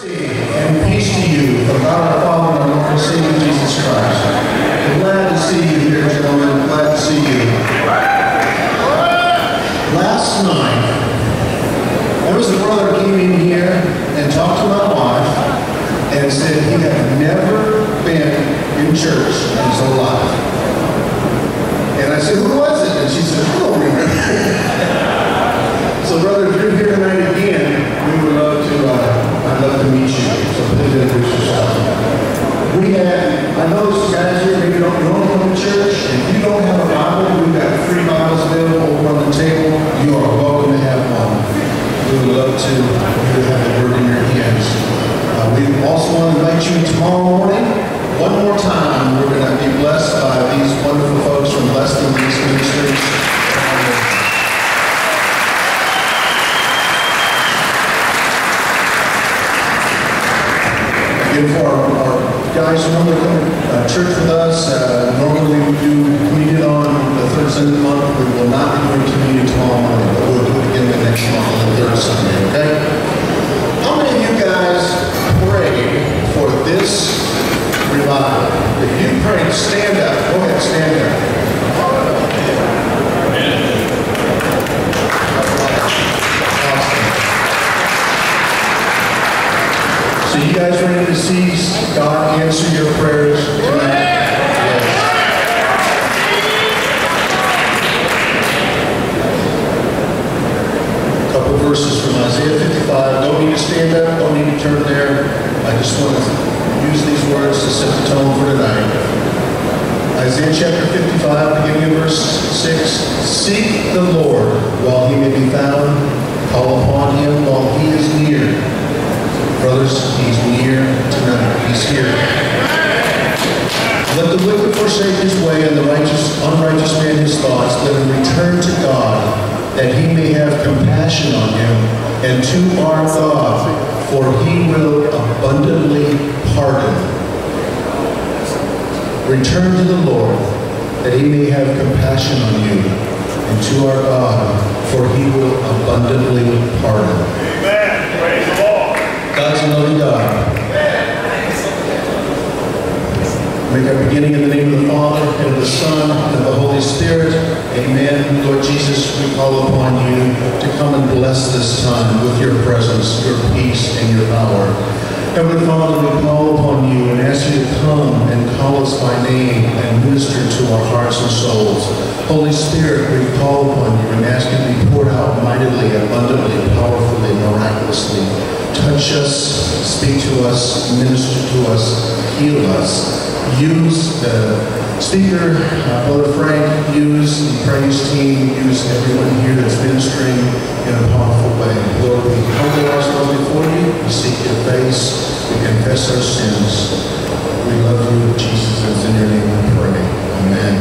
Mercy and peace to you from God our Father and our Lord and Savior Jesus Christ. I'm glad to see you here, gentlemen. Glad to see you. Last night, there was a brother who came in here and talked to my wife and said he had never been in church in his whole life. And I said, who was it? And she said, I don't remember. So, brother, if you're here tonight again, we would love to, I'd love to meet you. So please introduce yourself. I know these guys here maybe don't come to church. If you don't have a Bible, we've got free Bibles available over on the table. You are welcome to have one. We would love to have a word in your hands. We also want to invite you tomorrow morning. One more time, we're going to be blessed by these wonderful folks from Blessed in Peace Ministries. Again, for our guys who normally come to church with us, normally we do communion on the third Sunday of the month. We will not be doing communion tomorrow morning, but we'll do it again the next month on the third Sunday, okay? How many of you guys prayed for this revival? If you prayed, stand up. Go ahead, stand up. So you guys ready to see God answer your prayers tonight? Yes. A couple verses from Isaiah 55. Don't need to stand up, don't need to turn there. I just want to use these words to set the tone for tonight. Isaiah chapter 55, beginning in verse 6. Seek the Lord while he may be found. Call upon him while he is near. Brothers, he's near tonight. He's here. Let the wicked forsake his way and the unrighteous man his thoughts. Let him return to God, that he may have compassion on him, and to our God, for he will abundantly pardon. Return to the Lord, that he may have compassion on you, and to our God, for he will abundantly pardon. Amen. Praise the Lord. God's a loving God. Make our beginning in the name of the Father, and of the Son, and of the Holy Spirit. Amen. Lord Jesus, we call upon you to come and bless this time with your presence, your peace, and your power. Heavenly Father, we call upon you and ask you to come and call us by name and minister to our hearts and souls. Holy Spirit, we call upon you and ask you to be poured out mightily, abundantly, powerfully, miraculously. Touch us, speak to us, minister to us, heal us. Use the speaker, Brother Frank, use the praise team, use everyone here that's ministering in a powerful way. Lord, we humble ourselves before you, we seek your face, we confess our sins. We love you, Jesus, and in your name we pray. Amen.